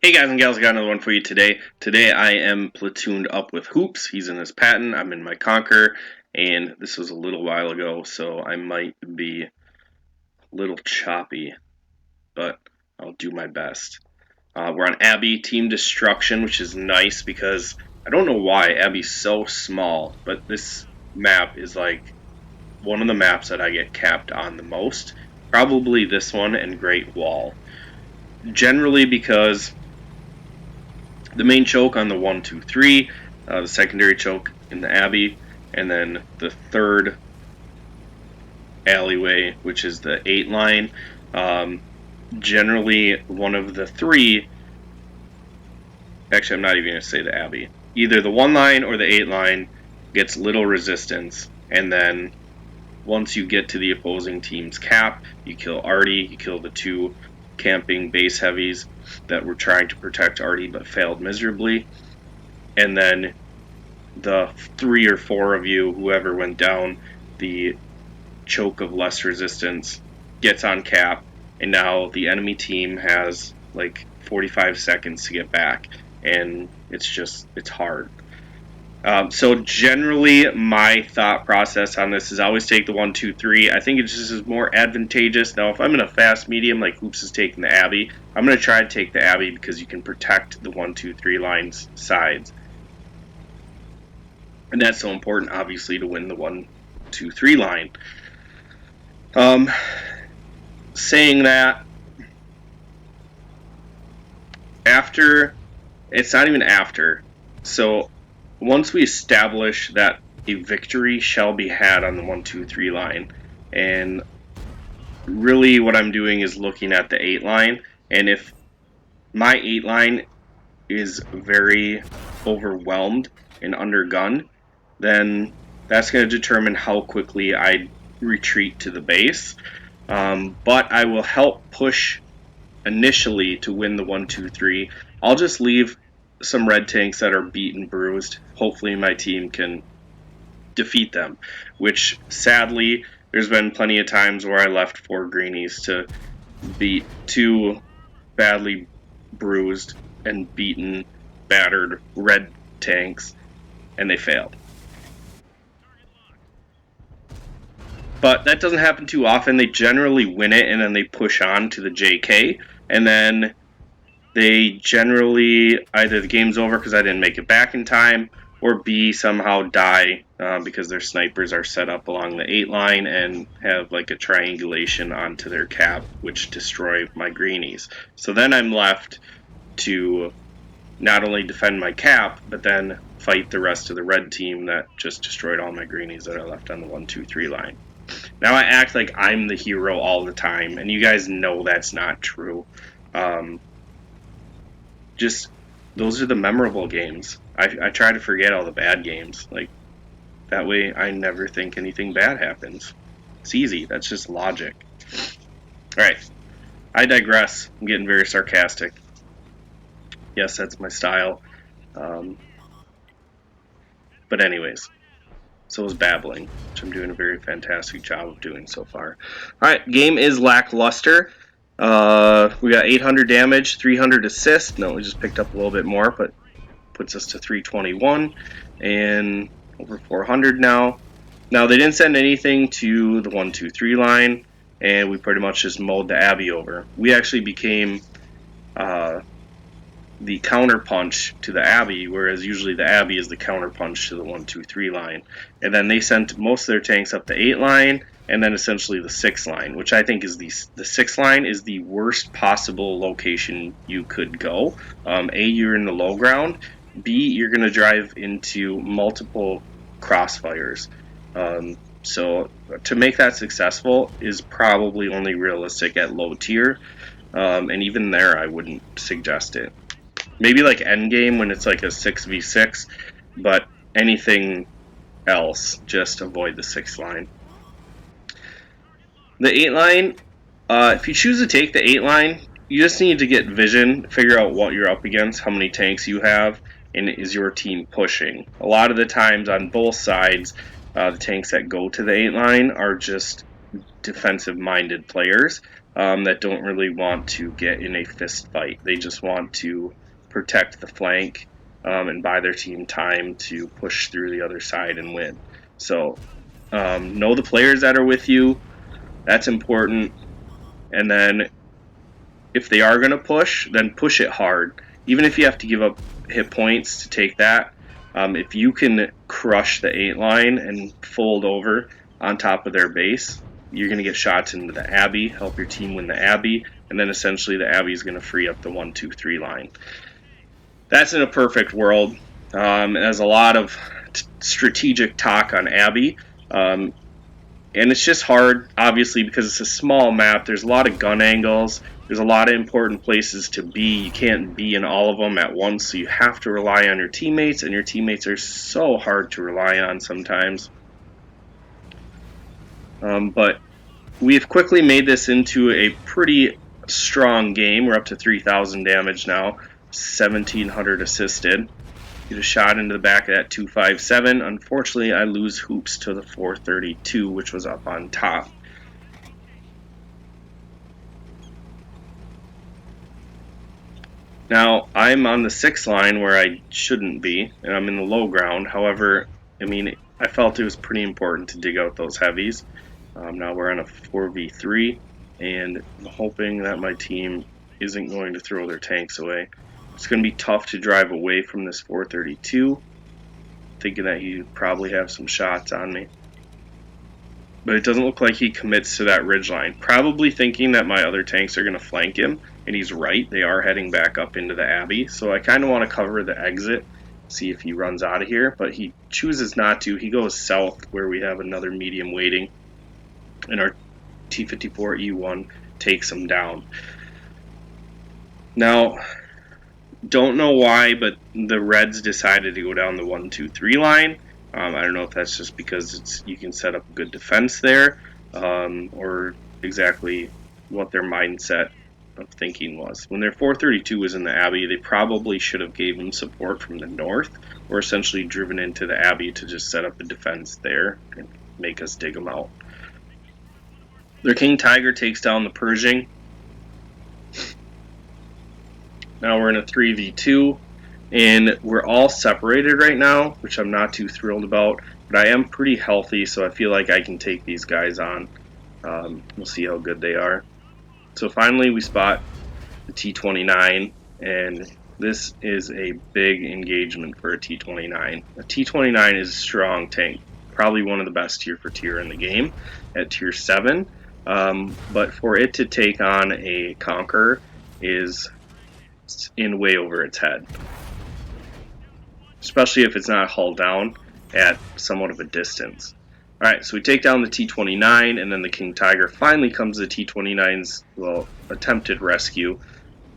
Hey guys and gals, I got another one for you today. Today I am platooned up with Hoops. He's in his Patton, I'm in my Conquer, and this was a little while ago, so I might be a little choppy, but I'll do my best. We're on Abbey, Team Destruction, which is nice because I don't know why Abbey's so small, but this map is like one of the maps that I get capped on the most. Probably this one and Great Wall. Generally because the main choke on the 1, 2, 3, the secondary choke in the Abbey, and then the third alleyway, which is the 8 line. Generally, one of the three. Actually, I'm not even going to say the Abbey. Either the 1 line or the 8 line gets little resistance, and then once you get to the opposing team's cap, you kill Artie, you kill the 2 camping base heavies that were trying to protect Artie but failed miserably. And then the 3 or 4 of you, whoever went down the choke of less resistance, gets on cap, and now the enemy team has like 45 seconds to get back, and it's hard. So generally, my thought process on this is always take the 1, 2, 3. I think it just is more advantageous. Now, if I'm in a fast medium like Hoops is taking the Abbey, I'm going to try to take the Abbey because you can protect the 1, 2, 3 lines sides. And that's so important, obviously, to win the 1, 2, 3 line. Saying that, it's not even after. So once we establish that a victory shall be had on the 1, 2, 3 line, and really what I'm doing is looking at the 8 line, and if my 8 line is very overwhelmed and undergunned, then that's going to determine how quickly I retreat to the base. But I will help push initially to win the 1, 2, 3. I'll just leave some red tanks that are beat and bruised. Hopefully my team can defeat them, which sadly there's been plenty of times where I left 4 greenies to beat 2 badly bruised and beaten, battered red tanks, and they failed. But that doesn't happen too often. They generally win it, and then they push on to the JK, and then they generally, either the game's over because I didn't make it back in time, or B, somehow die because their snipers are set up along the 8 line and have like a triangulation onto their cap, which destroy my greenies. So then I'm left to not only defend my cap, but then fight the rest of the red team that just destroyed all my greenies that are left on the 1, 2, 3 line. Now I act like I'm the hero all the time, and you guys know that's not true. Just those are the memorable games. I try to forget all the bad games. Like that way I never think anything bad happens. It's easy. That's just logic. Alright. I digress. I'm getting very sarcastic. Yes, that's my style. But anyways. So is babbling, which I'm doing a very fantastic job of doing so far. Alright, game is lackluster. We got 800 damage, 300 assist. No, we just picked up a little bit more, but puts us to 321 and over 400 now. Now, they didn't send anything to the 1, 2, 3 line, and we pretty much just mowed the Abbey over. We actually became the counterpunch to the Abbey, whereas usually the Abbey is the counterpunch to the 1, 2, 3 line. And then they sent most of their tanks up the 8 line, and then essentially the 6 line, which I think is the 6 line is the worst possible location you could go. A, you're in the low ground. B, you're going to drive into multiple crossfires. So to make that successful is probably only realistic at low tier, and even there I wouldn't suggest it. Maybe like endgame when it's like a 6v6, but anything else, just avoid the 6 line. The 8 line, if you choose to take the 8 line, you just need to get vision, figure out what you're up against, how many tanks you have, and is your team pushing. A lot of the times on both sides, the tanks that go to the 8 line are just defensive-minded players. that don't really want to get in a fist fight. They just want to protect the flank and buy their team time to push through the other side and win. So know the players that are with you. That's important. And then if they are going to push, then push it hard. Even if you have to give up hit points to take that, if you can crush the 8 line and fold over on top of their base, you're going to get shots into the Abbey, help your team win the Abbey, and then essentially the Abbey is going to free up the 1-2-3 line. That's in a perfect world. There's a lot of strategic talk on Abbey. And it's just hard, obviously, because it's a small map. There's a lot of gun angles. There's a lot of important places to be. You can't be in all of them at once, so you have to rely on your teammates, and your teammates are so hard to rely on sometimes. But we've quickly made this into a pretty strong game. We're up to 3,000 damage now, 1,700 assisted. Get a shot into the back of that 257. Unfortunately, I lose hoops to the 432, which was up on top. Now, I'm on the 6 line where I shouldn't be, and I'm in the low ground. However, I mean, I felt it was pretty important to dig out those heavies. Now we're on a 4v3, and I'm hoping that my team isn't going to throw their tanks away. It's going to be tough to drive away from this 432, thinking that he'd probably have some shots on me. But it doesn't look like he commits to that ridge line, probably thinking that my other tanks are going to flank him, and he's right, they are heading back up into the Abbey, so I kind of want to cover the exit, see if he runs out of here, but he chooses not to. He goes south where we have another medium waiting, and our T-54E1 takes him down. Now, don't know why, but the Reds decided to go down the 1-2-3 line. I don't know if that's just because you can set up a good defense there, or exactly what their mindset of thinking was. When their 432 was in the Abbey, they probably should have gave him support from the north, or essentially driven into the Abbey to just set up a defense there and make us dig them out. Their King Tiger takes down the Pershing. Now we're in a 3v2, and we're all separated right now, which I'm not too thrilled about, but I am pretty healthy, so I feel like I can take these guys on. We'll see how good they are. So finally we spot the T-29, and this is a big engagement for a T-29. A T-29 is a strong tank, probably one of the best tier for tier in the game at tier 7, but for it to take on a Conqueror is in way over its head, especially if it's not hull down at somewhat of a distance. Alright, so we take down the T-29, and then the King Tiger finally comes to the T-29's, well, attempted rescue,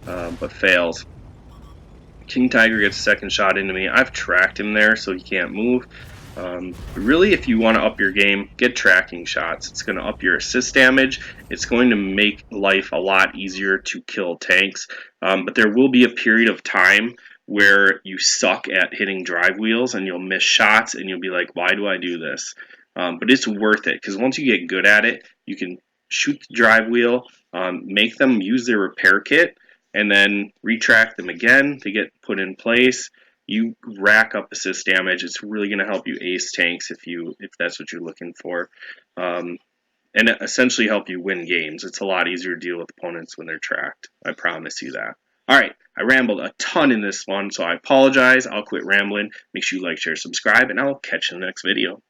but fails. King Tiger gets a second shot into me. I've tracked him there, so he can't move. Really, if you want to up your game, get tracking shots. It's going to up your assist damage. It's going to make life a lot easier to kill tanks. But there will be a period of time where you suck at hitting drive wheels and you'll miss shots and you'll be like, why do I do this? But it's worth it, because once you get good at it, you can shoot the drive wheel, make them use their repair kit, and then retract them again to get put in place. You rack up assist damage. It's really going to help you ace tanks if that's what you're looking for, and essentially help you win games. It's a lot easier to deal with opponents when they're tracked. I promise you that. All right, I rambled a ton in this one, so I apologize. I'll quit rambling. Make sure you like, share, subscribe, and I'll catch you in the next video.